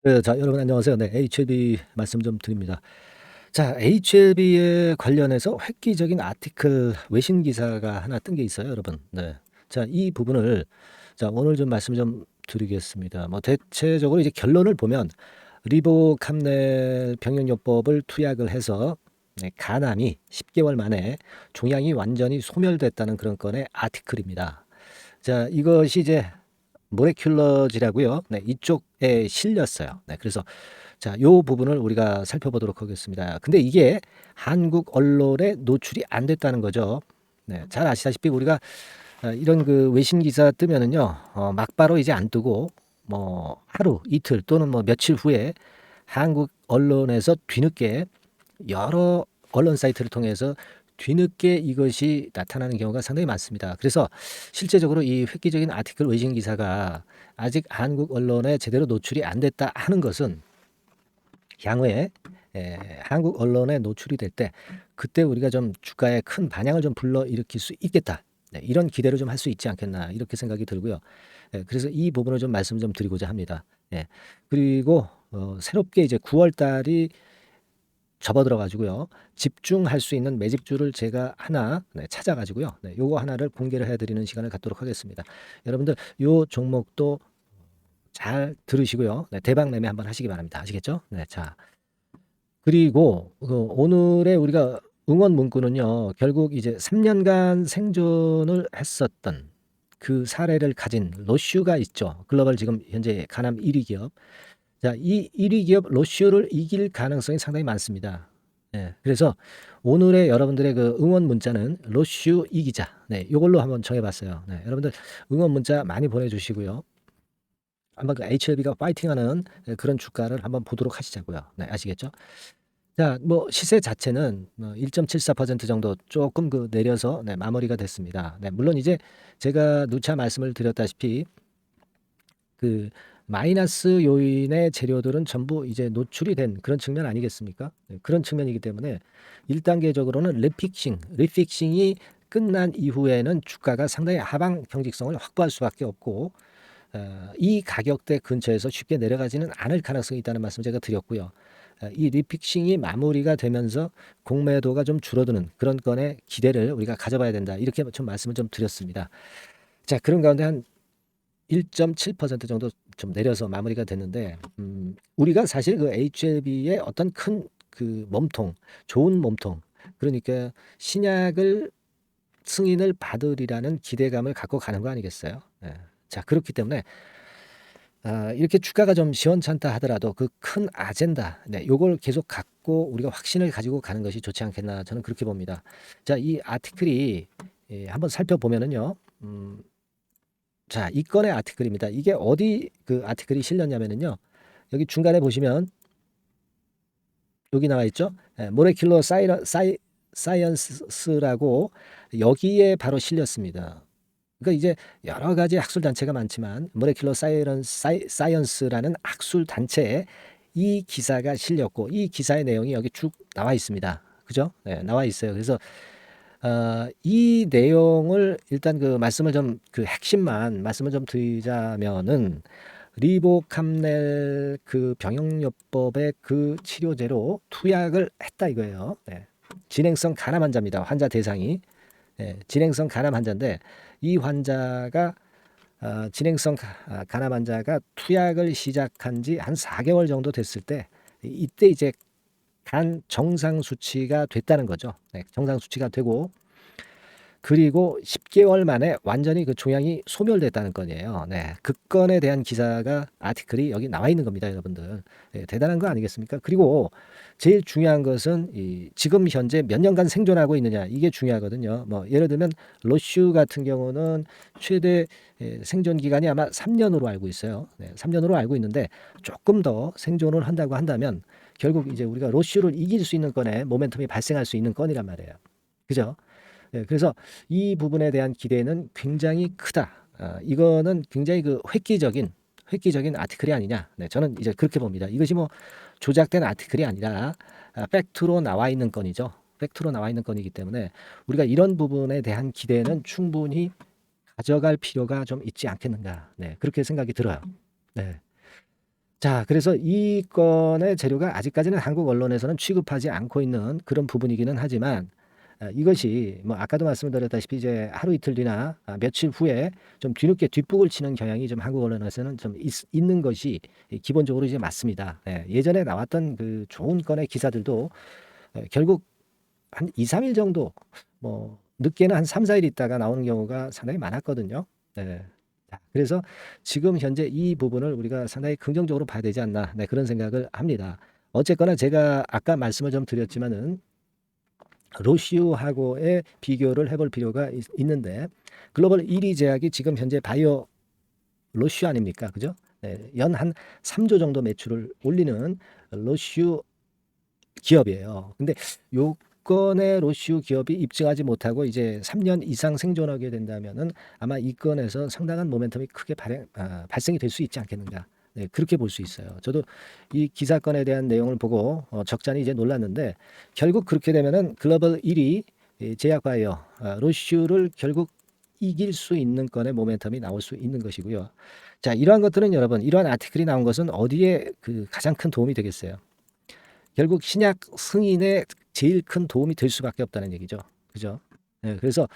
네, 자, 여러분 안녕하세요. 네, HLB 말씀 좀 드립니다. 자, HLB에 관련해서 획기적인 아티클 외신 기사가 하나 뜬 게 있어요, 여러분. 네. 자, 이 부분을 자, 오늘 좀 말씀 좀 드리겠습니다. 뭐 대체적으로 이제 결론을 보면 리보캄넬 병역요법을 투약을 해서 네, 간암이 10개월 만에 종양이 완전히 소멸됐다는 그런 건의 아티클입니다. 자, 이것이 이제 모레큘러지라고요. 네, 이쪽에 실렸어요. 네, 그래서 자, 요 부분을 우리가 살펴보도록 하겠습니다. 근데 이게 한국 언론에 노출이 안 됐다는 거죠. 네, 잘 아시다시피 우리가 이런 그 외신 기사 뜨면은요, 막바로 이제 안 뜨고 뭐 하루, 이틀 또는 뭐 며칠 후에 한국 언론에서 뒤늦게 여러 언론 사이트를 통해서 뒤늦게 이것이 나타나는 경우가 상당히 많습니다. 그래서 실제적으로 이 획기적인 아티클 외신 기사가 아직 한국 언론에 제대로 노출이 안 됐다 하는 것은 향후에 한국 언론에 노출이 될 때 그때 우리가 좀 주가에 큰 반향을 좀 불러일으킬 수 있겠다. 네, 이런 기대를 좀 할 수 있지 않겠나 이렇게 생각이 들고요. 그래서 이 부분을 좀 말씀 좀 드리고자 합니다. 그리고 새롭게 이제 9월 달이 접어들어 가지고요. 집중할 수 있는 매집주를 제가 하나 찾아 가지고요. 요거 하나를 공개를 해 드리는 시간을 갖도록 하겠습니다. 여러분들 요 종목도 잘 들으시고요. 대박 매매 한번 하시기 바랍니다. 아시겠죠? 자. 그리고 오늘의 우리가 응원 문구는요. 결국 이제 3년간 생존을 했었던 그 사례를 가진 로슈가 있죠. 글로벌 지금 현재 간암 1위 기업. 자, 이 1위 기업 로슈를 이길 가능성이 상당히 많습니다. 그래서 오늘의 여러분들의 그 응원 문자는 로슈 이기자. 요걸로 한번 정해봤어요. 여러분들 응원 문자 많이 보내주시고요. 한번 그 HLB가 파이팅하는 그런 주가를 한번 보도록 하시자고요. 아시겠죠? 자, 뭐 시세 자체는 1.74% 정도 조금 그 내려서 마무리가 됐습니다. 물론 이제 제가 누차 말씀을 드렸다시피 그 마이너스 요인의 재료들은 전부 이제 노출이 된 그런 측면 아니겠습니까? 그런 측면이기 때문에 1단계적으로는 리픽싱이 끝난 이후에는 주가가 상당히 하방 경직성을 확보할 수밖에 없고 이 가격대 근처에서 쉽게 내려가지는 않을 가능성이 있다는 말씀 제가 드렸고요. 이 리픽싱이 마무리가 되면서 공매도가 좀 줄어드는 그런 건의 기대를 우리가 가져봐야 된다. 이렇게 좀 말씀을 좀 드렸습니다. 자, 그런 가운데 한 1.7% 정도 좀 내려서 마무리가 됐는데 우리가 사실 그 HLB의 어떤 큰 그 몸통, 좋은 몸통, 그러니까 신약을 승인을 받으리라는 기대감을 갖고 가는 거 아니겠어요? 자, 그렇기 때문에 이렇게 주가가 좀 시원찮다 하더라도 그 큰 아젠다, 요걸 계속 갖고 우리가 확신을 가지고 가는 것이 좋지 않겠나 저는 그렇게 봅니다. 자, 이 아티클이 한번 살펴보면은요. 자, 이 건의 아티클입니다. 이게 어디 그 아티클이 실렸냐면은요. 여기 중간에 보시면 여기 나와 있죠. 모레큘러 사이언스라고 여기에 바로 실렸습니다. 그러니까 이제 여러 가지 학술 단체가 많지만 모레큘러 사이언스라는 학술 단체에 이 기사가 실렸고 이 기사의 내용이 여기 쭉 나와 있습니다. 그죠? 나와 있어요. 그래서 이 내용을 일단 그 말씀을 좀 그 핵심만 말씀을 좀 드리자면은 리보캄넬 그 병역요법의 그 치료제로 투약을 했다 이거예요. 진행성 간암 환자입니다. 환자 대상이 진행성 간암 환자인데 이 환자가 진행성 간암 환자가 투약을 시작한 지 한 4개월 정도 됐을 때 이때 이제 간 정상 수치가 됐다는 거죠. 정상 수치가 되고 그리고 10개월 만에 완전히 그 종양이 소멸됐다는 건이에요. 그 건에 대한 기사가 아티클이 여기 나와 있는 겁니다, 여러분들. 대단한 거 아니겠습니까? 그리고 제일 중요한 것은 지금 현재 몇 년간 생존하고 있느냐 이게 중요하거든요. 뭐 예를 들면 로슈 같은 경우는 최대 생존 기간이 아마 3년으로 알고 있어요. 3년으로 알고 있는데 조금 더 생존을 한다고 한다면 결국 이제 우리가 로슈를 이길 수 있는 건에 모멘텀이 발생할 수 있는 건이란 말이에요. 그죠? 그래서 이 부분에 대한 기대는 굉장히 크다. 이거는 굉장히 그 획기적인 아티클이 아니냐. 저는 이제 그렇게 봅니다. 이것이 뭐 조작된 아티클이 아니라 팩트로 나와 있는 건이죠. 팩트로 나와 있는 건이기 때문에 우리가 이런 부분에 대한 기대는 충분히 가져갈 필요가 좀 있지 않겠는가. 그렇게 생각이 들어요. 네. 자, 그래서 이 건의 재료가 아직까지는 한국 언론에서는 취급하지 않고 있는 그런 부분이기는 하지만 이것이 뭐 아까도 말씀드렸다시피 이제 하루 이틀 뒤나 며칠 후에 좀 뒤늦게 뒷북을 치는 경향이 좀 한국 언론에서는 좀 있는 것이 기본적으로 이제 맞습니다. 예, 예전에 나왔던 그 좋은 건의 기사들도 결국 한 2, 3일 정도 뭐 늦게는 한 3, 4일 있다가 나오는 경우가 상당히 많았거든요. 네. 자, 그래서 지금 현재 이 부분을 우리가 상당히 긍정적으로 봐야 되지 않나, 네, 그런 생각을 합니다. 어쨌거나 제가 아까 말씀을 좀 드렸지만은 로시우하고의 비교를 해볼 필요가 있는데 글로벌 1위 제약이 지금 현재 바이오 로슈 아닙니까? 그죠? 네, 연 한 3조 정도 매출을 올리는 로슈 기업이에요. 근데 요건의 로시우 기업이 입증하지 못하고 이제 3년 이상 생존하게 된다면은 아마 이 건에서 상당한 모멘텀이 크게 발생이 될 수 있지 않겠는가. 네, 그렇게 볼 수 있어요. 저도 이 기사건에 대한 내용을 보고 적잖이 이제 놀랐는데 결국 그렇게 되면은 글로벌 1위 제약바이오 로슈를 결국 이길 수 있는 건의 모멘텀이 나올 수 있는 것이고요. 자, 이러한 것들은 여러분, 이러한 아티클이 나온 것은 어디에 그 가장 큰 도움이 되겠어요? 결국 신약 승인에 제일 큰 도움이 될 수밖에 없다는 얘기죠. 그죠? 네, 그래서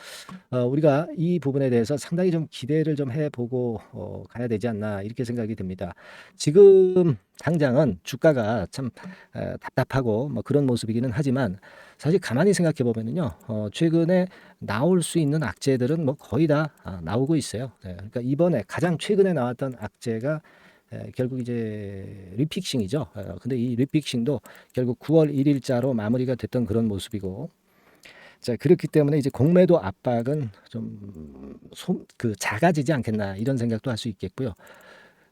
우리가 이 부분에 대해서 상당히 좀 기대를 좀 해보고 가야 되지 않나 이렇게 생각이 듭니다. 지금 당장은 주가가 참 답답하고 뭐 그런 모습이기는 하지만 사실 가만히 생각해 보면은요, 최근에 나올 수 있는 악재들은 뭐 거의 다 나오고 있어요. 네, 그러니까 이번에 가장 최근에 나왔던 악재가 결국 이제 리픽싱이죠. 근데 이 리픽싱도 결국 9월 1일자로 마무리가 됐던 그런 모습이고, 자, 그렇기 때문에 이제 공매도 압박은 좀 작아지지 않겠나 이런 생각도 할 수 있겠고요.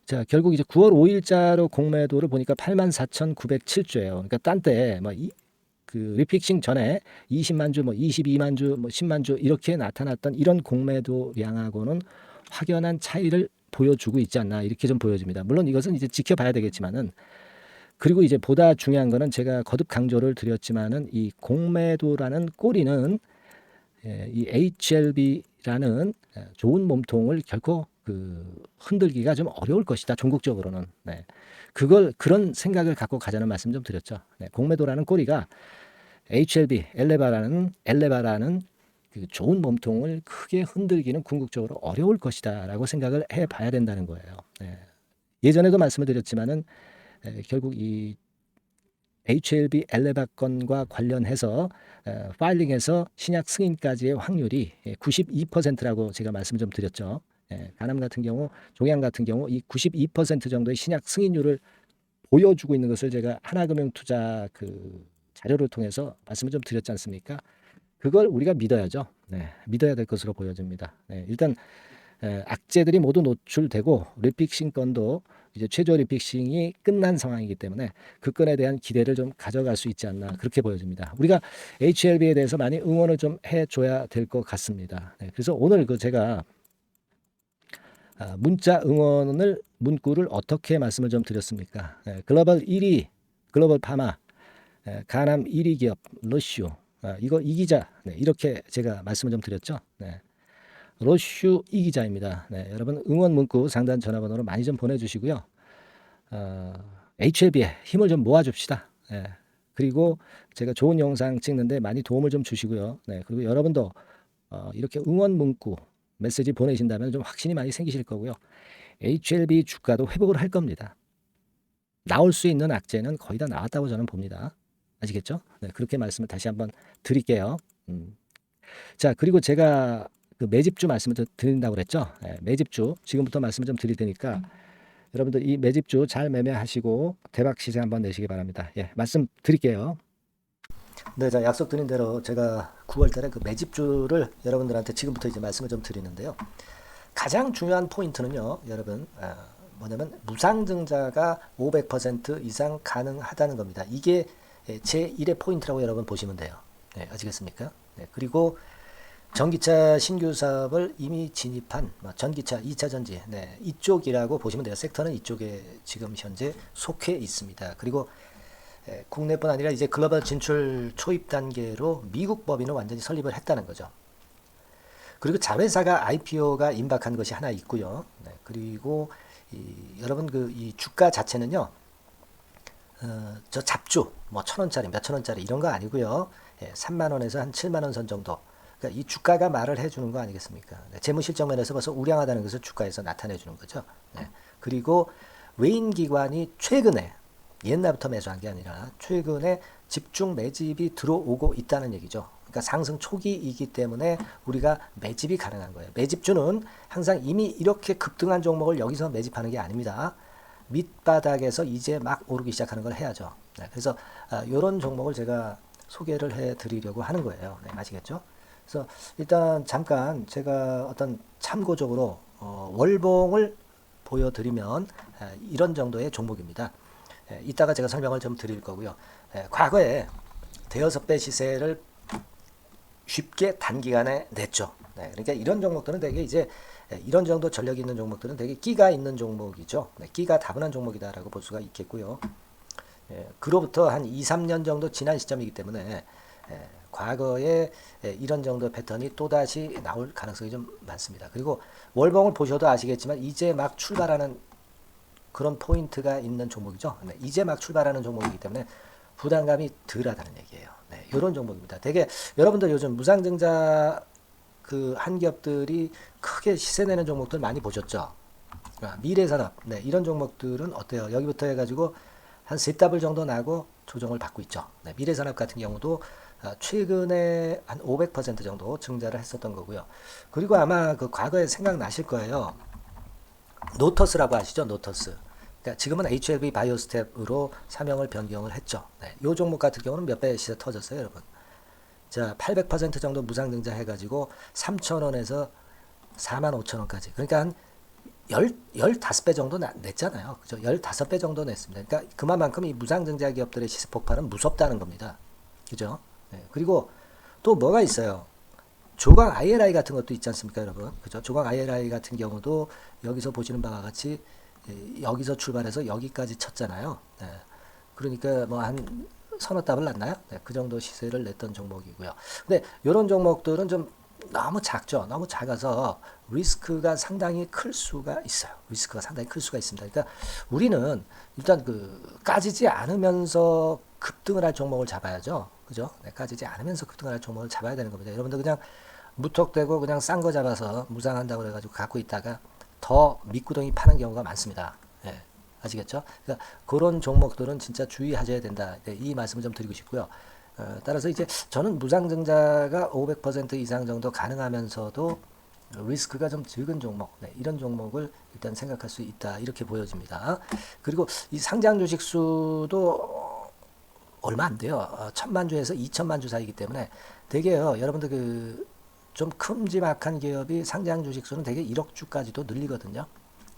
자, 결국 이제 9월 5일자로 공매도를 보니까 84,907주예요. 그러니까 딴 때 뭐 그 리픽싱 전에 20만 주, 뭐 22만 주, 뭐 10만 주 이렇게 나타났던 이런 공매도량하고는 확연한 차이를 보여주고 있지 않나 이렇게 좀 보여집니다. 물론 이것은 이제 지켜봐야 되겠지만은, 그리고 이제 보다 중요한 거는 제가 거듭 강조를 드렸지만은 이 공매도라는 꼬리는 이 HLB라는 좋은 몸통을 결코 흔들기가 좀 어려울 것이다. 종국적으로는. 네. 그런 생각을 갖고 가자는 말씀 좀 드렸죠. 네. 공매도라는 꼬리가 HLB, 엘레바라는 그 좋은 몸통을 크게 흔들기는 궁극적으로 어려울 것이다라고 생각을 해봐야 된다는 거예요. 네. 예전에도 말씀을 드렸지만은 결국 이 HLB 엘레바 건과 관련해서 파일링에서 신약 승인까지의 확률이 92%라고 제가 말씀 좀 드렸죠. 가남 같은 경우, 종양 같은 경우 이 92% 정도의 신약 승인율을 보여주고 있는 것을 제가 하나금융투자 그 자료를 통해서 말씀을 좀 드렸지 않습니까? 그걸 우리가 믿어야죠. 네, 믿어야 될 것으로 보여집니다. 네, 일단 악재들이 모두 노출되고 리픽싱 건도 이제 최저 리픽싱이 끝난 상황이기 때문에 그 건에 대한 기대를 좀 가져갈 수 있지 않나 그렇게 보여집니다. 우리가 HLB에 대해서 많이 응원을 좀 해줘야 될 것 같습니다. 네, 그래서 오늘 제가 문자 응원을 문구를 어떻게 말씀을 좀 드렸습니까? 글로벌 1위 글로벌 파마, 가남 1위 기업 러쉬우, 이거 이기자, 네, 이렇게 제가 말씀을 좀 드렸죠. 네. 러쉬우 이기자입니다. 네, 여러분 응원 문구 상단 전화번호로 많이 좀 보내주시고요. HLB에 힘을 좀 모아줍시다. 네. 그리고 제가 좋은 영상 찍는데 많이 도움을 좀 주시고요. 네, 그리고 여러분도 이렇게 응원 문구 메시지 보내신다면 좀 확신이 많이 생기실 거고요. HLB 주가도 회복을 할 겁니다. 나올 수 있는 악재는 거의 다 나왔다고 저는 봅니다. 아시겠죠? 네, 그렇게 말씀을 다시 한번 드릴게요. 자, 그리고 제가 그 매집주 말씀을 드린다고 그랬죠? 네, 매집주 지금부터 말씀을 좀 드릴 테니까 여러분들 이 매집주 잘 매매하시고 대박 시세 한번 내시기 바랍니다. 예, 말씀 드릴게요. 네, 자, 약속드린 대로 제가 9월 달에 그 매집주를 여러분들한테 지금부터 이제 말씀을 좀 드리는데요. 가장 중요한 포인트는요, 여러분, 뭐냐면 무상증자가 500% 이상 가능하다는 겁니다. 이게 제1의 포인트라고 여러분 보시면 돼요. 네, 아시겠습니까? 네, 그리고 전기차 신규 사업을 이미 진입한 전기차 2차 전지, 네, 이쪽이라고 보시면 돼요. 섹터는 이쪽에 지금 현재 속해 있습니다. 그리고 국내뿐 아니라 이제 글로벌 진출 초입 단계로 미국 법인을 완전히 설립을 했다는 거죠. 그리고 자회사가 IPO가 임박한 것이 하나 있고요. 네, 그리고 여러분 이 주가 자체는요. 저 잡주 뭐 1,000원짜리 몇 천 원짜리 이런 거 아니고요. 3만 원에서 한 7만 원 선 정도. 그러니까 이 주가가 말을 해주는 거 아니겠습니까? 네, 재무실적 면에서 벌써 우량하다는 것을 주가에서 나타내 주는 거죠. 네. 그리고 외인 기관이 최근에 옛날부터 매수한 게 아니라 최근에 집중 매집이 들어오고 있다는 얘기죠. 그러니까 상승 초기이기 때문에 우리가 매집이 가능한 거예요. 매집주는 항상 이미 이렇게 급등한 종목을 여기서 매집하는 게 아닙니다. 밑바닥에서 이제 막 오르기 시작하는 걸 해야죠. 네, 그래서 이런 종목을 제가 소개를 해드리려고 하는 거예요. 네, 아시겠죠? 그래서 일단 잠깐 제가 어떤 참고적으로 월봉을 보여드리면 이런 정도의 종목입니다. 이따가 제가 설명을 좀 드릴 거고요. 과거에 대여섯 배 시세를 쉽게 단기간에 냈죠. 네, 그러니까 이런 종목들은 되게 이제 이런 정도 전력이 있는 종목들은 되게 끼가 있는 종목이죠. 네, 끼가 다분한 종목이다라고 볼 수가 있겠고요. 그로부터 한 2, 3년 정도 지난 시점이기 때문에 과거에 이런 정도 패턴이 또다시 나올 가능성이 좀 많습니다. 그리고 월봉을 보셔도 아시겠지만 이제 막 출발하는 그런 포인트가 있는 종목이죠. 네, 이제 막 출발하는 종목이기 때문에 부담감이 덜하다는 얘기예요. 네, 이런 종목입니다. 되게 여러분들 요즘 무상증자 그 한기업들이 크게 시세 내는 종목들 많이 보셨죠? 미래산업, 네, 이런 종목들은 어때요? 여기부터 해가지고 한 세 더블 정도 나고 조정을 받고 있죠. 네, 미래산업 같은 경우도 최근에 한 500% 정도 증자를 했었던 거고요. 그리고 아마 그 과거에 생각나실 거예요. 노터스라고 아시죠? 노터스. 그러니까 지금은 HLB 바이오스텝으로 사명을 변경을 했죠. 네, 이 종목 같은 경우는 몇 배 시세 터졌어요, 여러분. 자, 800% 정도 무상증자 해가지고 3,000원에서 45,000원까지. 그러니까 한 15배 정도 냈잖아요. 그죠? 15배 정도 냈습니다. 그러니까 그만큼 이 무상증자 기업들의 시세 폭발은 무섭다는 겁니다. 그죠? 네. 그리고 또 뭐가 있어요? 조강 ILI 같은 것도 있지 않습니까, 여러분? 그죠? 조강 ILI 같은 경우도 여기서 보시는 바와 같이 여기서 출발해서 여기까지 쳤잖아요. 네. 그러니까 뭐 한 서너 답을 났나요? 네, 그 정도 시세를 냈던 종목이고요. 근데 이런 종목들은 좀 너무 작죠. 너무 작아서 리스크가 상당히 클 수가 있어요. 리스크가 상당히 클 수가 있습니다. 그러니까 우리는 일단 까지지 않으면서 급등을 할 종목을 잡아야죠. 그죠? 네, 까지지 않으면서 급등을 할 종목을 잡아야 되는 겁니다. 여러분들 그냥 무턱대고 그냥 싼 거 잡아서 무상한다고 그래가지고 갖고 있다가 더 밑구덩이 파는 경우가 많습니다. 예, 아시겠죠? 그러니까 그런 종목들은 진짜 주의하셔야 된다. 네, 이 말씀을 좀 드리고 싶고요. 따라서 이제 저는 무상증자가 500% 이상 정도 가능하면서도 리스크가 좀 적은 종목, 네, 이런 종목을 일단 생각할 수 있다. 이렇게 보여집니다. 그리고 이 상장 주식 수도 얼마 안 돼요. 1,000만 주에서 2천만 주 사이기 때문에 되게요. 여러분들 좀 큼지막한 기업이 상장 주식 수는 되게 1억 주까지도 늘리거든요.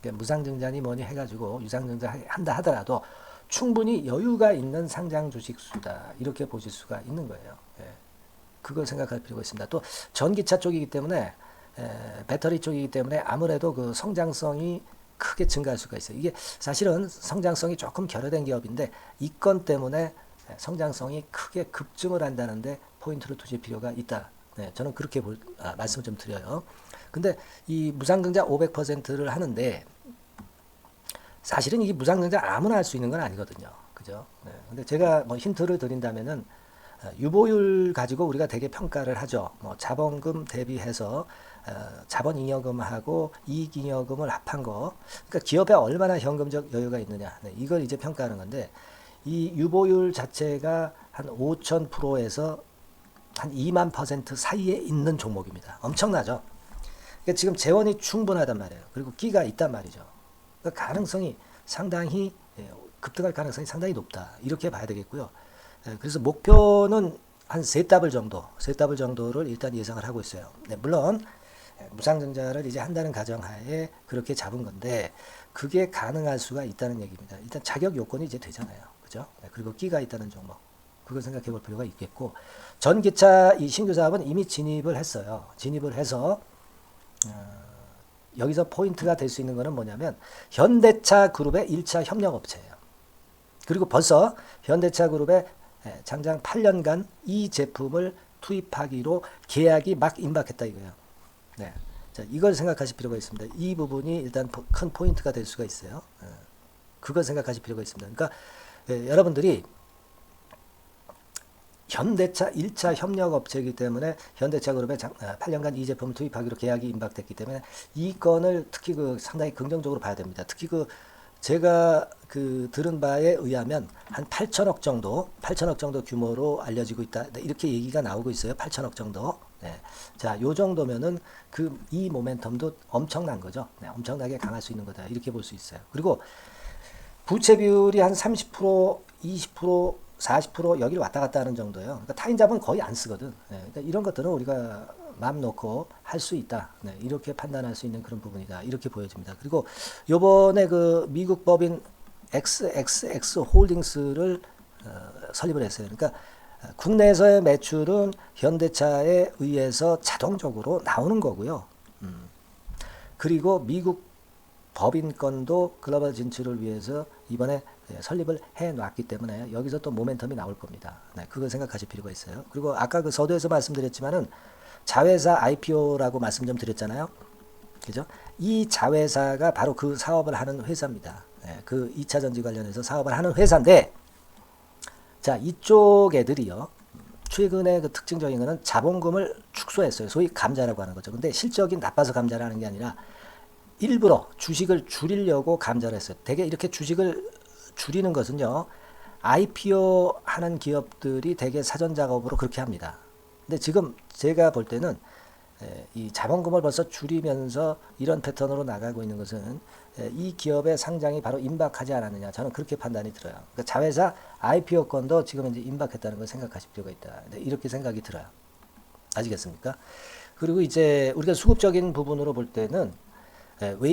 그러니까 무상증자니 뭐니 해가지고 유상증자 한다 하더라도 충분히 여유가 있는 상장 주식 수다. 이렇게 보실 수가 있는 거예요. 예. 그걸 생각할 필요가 있습니다. 또 전기차 쪽이기 때문에 배터리 쪽이기 때문에 아무래도 그 성장성이 크게 증가할 수가 있어요. 이게 사실은 성장성이 조금 결여된 기업인데 이 건 때문에 성장성이 크게 급증을 한다는데 포인트를 두실 필요가 있다. 네, 저는 그렇게 말씀을 좀 드려요. 근데 이 무상증자 500%를 하는데 사실은 이 무상증자 아무나 할 수 있는 건 아니거든요. 그죠? 네. 근데 제가 뭐 힌트를 드린다면은 유보율 가지고 우리가 되게 평가를 하죠. 뭐 자본금 대비해서 자본잉여금하고 이익잉여금을 합한 거. 그러니까 기업에 얼마나 현금적 여유가 있느냐. 네, 이걸 이제 평가하는 건데 이 유보율 자체가 한 5,000%에서 한 2만% 사이에 있는 종목입니다. 엄청나죠? 그러니까 지금 재원이 충분하단 말이에요. 그리고 끼가 있단 말이죠. 그러니까 가능성이 상당히 급등할 가능성이 상당히 높다. 이렇게 봐야 되겠고요. 그래서 목표는 한 세 더블 정도를 일단 예상을 하고 있어요. 네, 물론 무상증자를 이제 한다는 가정하에 그렇게 잡은 건데 그게 가능할 수가 있다는 얘기입니다. 일단 자격 요건이 이제 되잖아요. 그죠? 네, 그리고 끼가 있다는 종목. 그걸 생각해 볼 필요가 있겠고 전기차 이 신규 사업은 이미 진입을 했어요. 진입을 해서 여기서 포인트가 될 수 있는 거는 뭐냐면 현대차 그룹의 1차 협력업체예요. 그리고 벌써 현대차 그룹의 장장 8년간 이 제품을 투입하기로 계약이 막 임박했다 이거예요. 네. 자, 이걸 생각하실 필요가 있습니다. 이 부분이 일단 큰 포인트가 될 수가 있어요. 그걸 생각하실 필요가 있습니다. 그러니까 여러분들이 현대차 1차 협력업체이기 때문에 현대차 그룹에 8년간 이 제품을 투입하기로 계약이 임박됐기 때문에 이 건을 특히 상당히 긍정적으로 봐야 됩니다. 특히 제가 들은 바에 의하면 한 8천억 정도 규모로 알려지고 있다. 이렇게 얘기가 나오고 있어요. 8천억 정도. 네. 자, 요 정도면은 이 모멘텀도 엄청난 거죠. 네, 엄청나게 강할 수 있는 거다. 이렇게 볼 수 있어요. 그리고 부채 비율이 한 30%, 20%, 40% 여기를 왔다 갔다 하는 정도예요. 그러니까 타인자본 거의 안 쓰거든. 네, 그러니까 이런 것들은 우리가 마음 놓고 할 수 있다. 네, 이렇게 판단할 수 있는 그런 부분이다. 이렇게 보여집니다. 그리고 요번에 미국 법인 XXX 홀딩스를 설립을 했어요. 그러니까 국내에서의 매출은 현대차에 의해서 자동적으로 나오는 거고요. 그리고 미국 법인권도 글로벌 진출을 위해서 이번에 설립을 해놨기 때문에 여기서 또 모멘텀이 나올 겁니다. 네, 그걸 생각하실 필요가 있어요. 그리고 아까 서두에서 말씀드렸지만은 자회사 IPO라고 말씀 좀 드렸잖아요. 그죠? 이 자회사가 바로 그 사업을 하는 회사입니다. 네, 그 2차 전지 관련해서 사업을 하는 회사인데, 자, 이쪽 애들이요. 최근에 특징적인 거는 자본금을 축소했어요. 소위 감자라고 하는 거죠. 근데 실적이 나빠서 감자를 하는 게 아니라 일부러 주식을 줄이려고 감자를 했어요. 대개 이렇게 주식을 줄이는 것은요, IPO 하는 기업들이 대개 사전 작업으로 그렇게 합니다. 근데 지금 제가 볼 때는 이 자본금을 벌써 줄이면서 이런 패턴으로 나가고 있는 것은 이 기업의 상장이 바로 임박하지 않았느냐, 저는 그렇게 판단이 들어요. 그러니까 자회사 IPO권도 지금 이제 임박했다는 걸 생각하실 필요가 있다. 이렇게 생각이 들어요. 아시겠습니까? 그리고 이제 우리가 수급적인 부분으로 볼 때는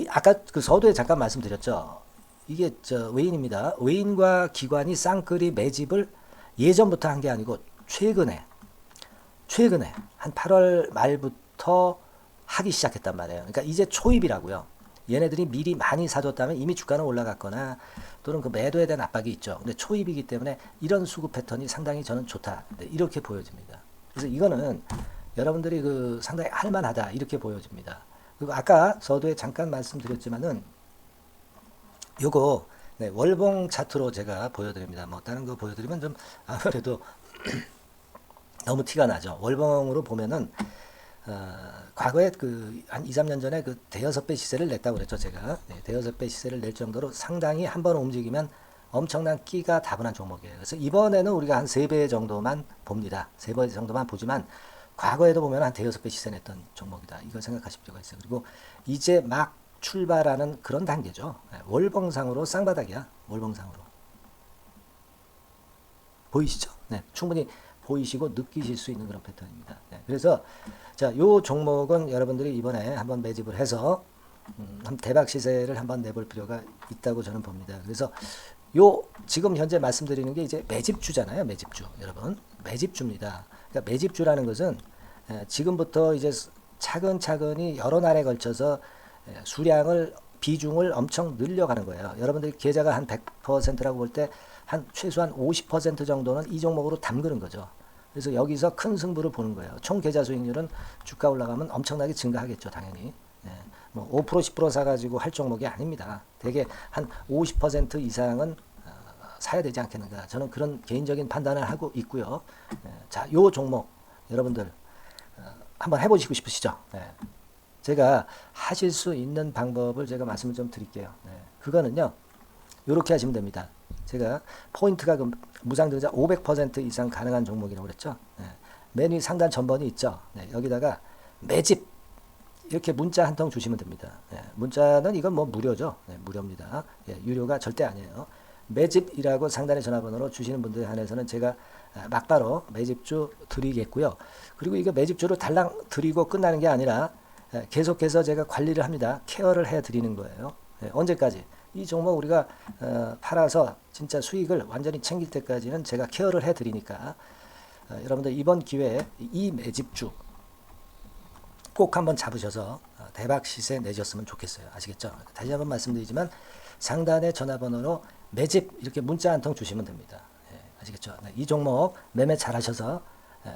아까 서두에 잠깐 말씀드렸죠. 이게 외인입니다. 외인과 기관이 쌍끌이 매집을 예전부터 한 게 아니고 최근에 한 8월 말부터 하기 시작했단 말이에요. 그러니까 이제 초입이라고요. 얘네들이 미리 많이 사줬다면 이미 주가는 올라갔거나 또는 매도에 대한 압박이 있죠. 근데 초입이기 때문에 이런 수급 패턴이 상당히 저는 좋다. 이렇게 보여집니다. 그래서 이거는 여러분들이 상당히 할만하다. 이렇게 보여집니다. 그리고 아까 서두에 잠깐 말씀드렸지만은 요거 월봉 차트로 제가 보여드립니다. 뭐 다른 거 보여드리면 좀 아무래도 너무 티가 나죠. 월봉으로 보면은 과거에 한 2, 3년 전에 대여섯 배 시세를 냈다고 그랬죠. 제가 대여섯 배 시세를 낼 정도로 상당히 한번 움직이면 엄청난 끼가 다분한 종목이에요. 그래서 이번에는 우리가 한 3배 정도만 봅니다. 3배 정도만 보지만 과거에도 보면 한 대여섯 배 시세 냈던 종목이다. 이걸 생각하실 필요가 있어요. 그리고 이제 막 출발하는 그런 단계죠. 월봉상으로 쌍바닥이야. 월봉상으로. 보이시죠? 네, 충분히 보이시고 느끼실 수 있는 그런 패턴입니다. 네, 그래서 자, 요 종목은 여러분들이 이번에 한번 매집을 해서 대박 시세를 한번 내볼 필요가 있다고 저는 봅니다. 그래서 지금 현재 말씀드리는 게 이제 매집주잖아요. 매집주. 여러분. 매집주입니다. 그러니까 매집주라는 것은 지금부터 이제 차근차근히 여러 날에 걸쳐서 비중을 엄청 늘려가는 거예요. 여러분들 계좌가 한 100%라고 볼 때 한 최소한 50% 정도는 이 종목으로 담그는 거죠. 그래서 여기서 큰 승부를 보는 거예요. 총 계좌 수익률은 주가 올라가면 엄청나게 증가하겠죠, 당연히. 뭐 5% 10% 사가지고 할 종목이 아닙니다. 대개 한 50% 이상은 사야 되지 않겠는가. 저는 그런 개인적인 판단을 하고 있고요. 자, 요 종목 여러분들 한번 해보시고 싶으시죠? 제가 하실 수 있는 방법을 제가 말씀을 좀 드릴게요. 그거는요, 이렇게 하시면 됩니다. 제가 포인트가 무상증자 500% 이상 가능한 종목이라고 그랬죠. 메뉴 상단 전번이 있죠. 여기다가 매집 이렇게 문자 한 통 주시면 됩니다. 문자는 이건 뭐 무료죠. 무료입니다. 유료가 절대 아니에요. 매집이라고 상단의 전화번호로 주시는 분들에 한해서는 제가 막바로 매집주 드리겠고요. 그리고 이거 매집주를 달랑 드리고 끝나는 게 아니라 계속해서 제가 관리를 합니다. 케어를 해드리는 거예요. 언제까지? 이 종목 우리가 팔아서 진짜 수익을 완전히 챙길 때까지는 제가 케어를 해드리니까 여러분들 이번 기회에 이 매집주 꼭 한번 잡으셔서 대박 시세 내셨으면 좋겠어요. 아시겠죠? 다시 한번 말씀드리지만 상단의 전화번호로 매집 이렇게 문자 한 통 주시면 됩니다. 아시겠죠? 이 종목 매매 잘 하셔서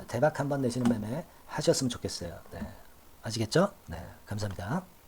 대박 한번 내시는 매매 하셨으면 좋겠어요. 아시겠죠? 네, 감사합니다.